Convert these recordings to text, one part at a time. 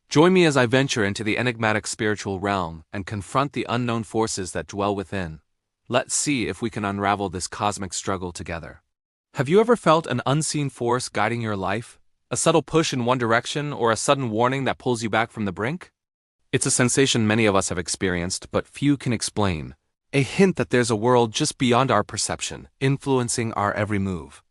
Join me as I venture into the enigmatic spiritual realm and confront the unknown forces that dwell within. Let's see if we can unravel this cosmic struggle together. Have you ever felt an unseen force guiding your life? A subtle push in one direction or a sudden warning that pulls you back from the brink? It's a sensation many of us have experienced, but few can explain. A hint that there's a world just beyond our perception, influencing our every move.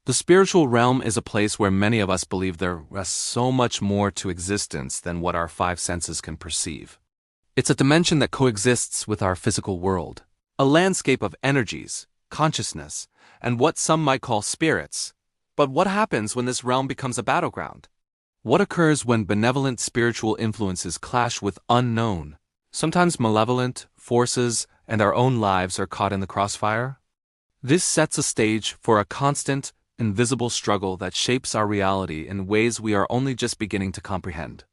The spiritual realm is a place where many of us believe there rests so much more to existence than what our five senses can perceive. It's a dimension that coexists with our physical world, a landscape of energies, consciousness, and what some might call spirits. But what happens when this realm becomes a battleground? What occurs when benevolent spiritual influences clash with unknown, sometimes malevolent, forces, and our own lives are caught in the crossfire? This sets a stage for a constant, invisible struggle that shapes our reality in ways we are only just beginning to comprehend.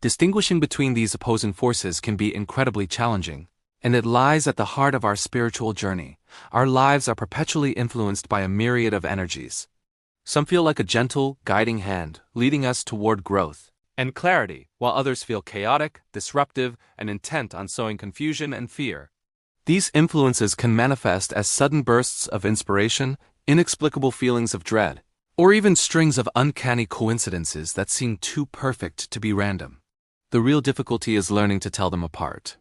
Distinguishing between these opposing forces can be incredibly challenging, and it lies at the heart of our spiritual journey. Our lives are perpetually influenced by a myriad of energies. Some feel like a gentle, guiding hand, leading us toward growth and clarity, while others feel chaotic, disruptive, and intent on sowing confusion and fear. These influences can manifest as sudden bursts of inspiration, inexplicable feelings of dread, or even strings of uncanny coincidences that seem too perfect to be random. The real difficulty is learning to tell them apart.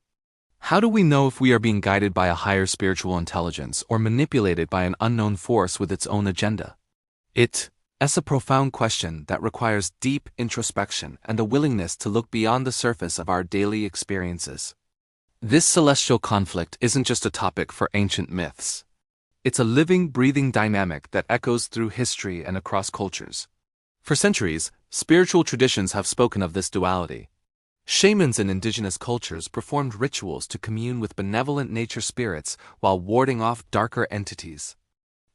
How do we know if we are being guided by a higher spiritual intelligence or manipulated by an unknown force with its own agenda? It's a profound question that requires deep introspection and a willingness to look beyond the surface of our daily experiences. This celestial conflict isn't just a topic for ancient myths. It's a living, breathing dynamic that echoes through history and across cultures. For centuries, spiritual traditions have spoken of this duality. Shamans in indigenous cultures performed rituals to commune with benevolent nature spirits while warding off darker entities.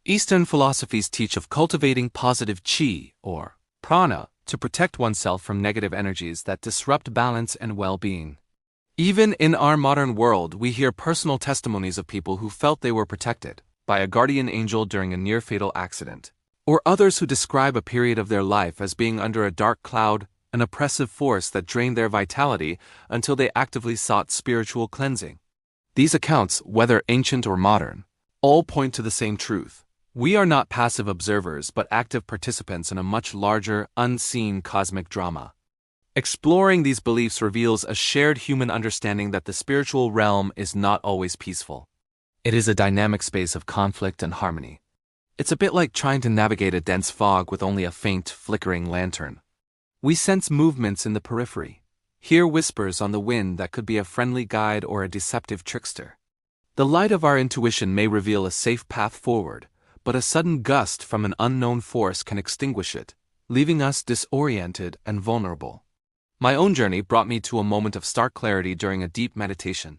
Eastern philosophies teach of cultivating positive chi, or prana, to protect oneself from negative energies that disrupt balance and well-being. Even in our modern world, we hear personal testimonies of people who felt they were protected by a guardian angel during a near-fatal accident, or others who describe a period of their life as being under a dark cloud, an oppressive force that drained their vitality until they actively sought spiritual cleansing. These accounts, whether ancient or modern, all point to the same truth. We are not passive observers but active participants in a much larger, unseen cosmic drama. Exploring these beliefs reveals a shared human understanding that the spiritual realm is not always peaceful. It is a dynamic space of conflict and harmony. It's a bit like trying to navigate a dense fog with only a faint, flickering lantern. We sense movements in the periphery, hear whispers on the wind that could be a friendly guide or a deceptive trickster. The light of our intuition may reveal a safe path forward, but a sudden gust from an unknown force can extinguish it, leaving us disoriented and vulnerable. My own journey brought me to a moment of stark clarity during a deep meditation.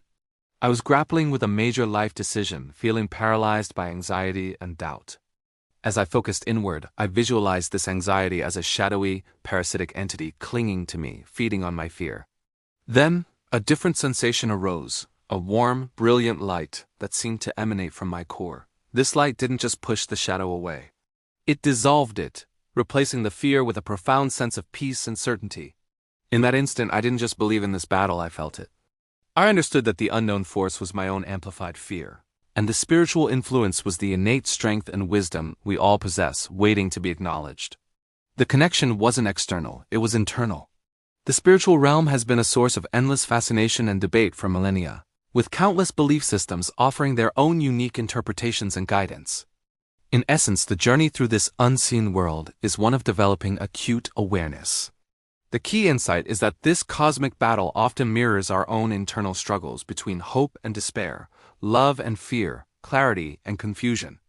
I was grappling with a major life decision, feeling paralyzed by anxiety and doubt. As I focused inward, I visualized this anxiety as a shadowy, parasitic entity clinging to me, feeding on my fear. Then, a different sensation arose, a warm, brilliant light that seemed to emanate from my core. This light didn't just push the shadow away. It dissolved it, replacing the fear with a profound sense of peace and certainty. In that instant, I didn't just believe in this battle, I felt it. I understood that the unknown force was my own amplified fear, and the spiritual influence was the innate strength and wisdom we all possess, waiting to be acknowledged. The connection wasn't external, it was internal. The spiritual realm has been a source of endless fascination and debate for millennia, with countless belief systems offering their own unique interpretations and guidance. In essence, the journey through this unseen world is one of developing acute awareness. The key insight is that this cosmic battle often mirrors our own internal struggles between hope and despair, love and fear, clarity and confusion.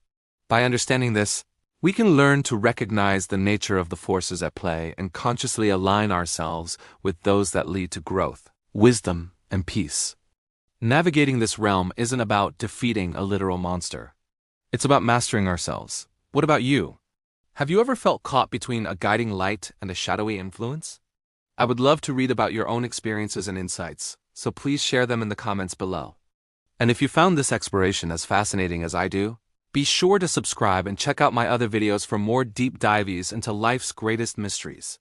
By understanding this, we can learn to recognize the nature of the forces at play and consciously align ourselves with those that lead to growth, wisdom, and peace. Navigating this realm isn't about defeating a literal monster. It's about mastering ourselves. What about you? Have you ever felt caught between a guiding light and a shadowy influence? I would love to read about your own experiences and insights, so please share them in the comments below. And if you found this exploration as fascinating as I do, be sure to subscribe and check out my other videos for more deep dives into life's greatest mysteries.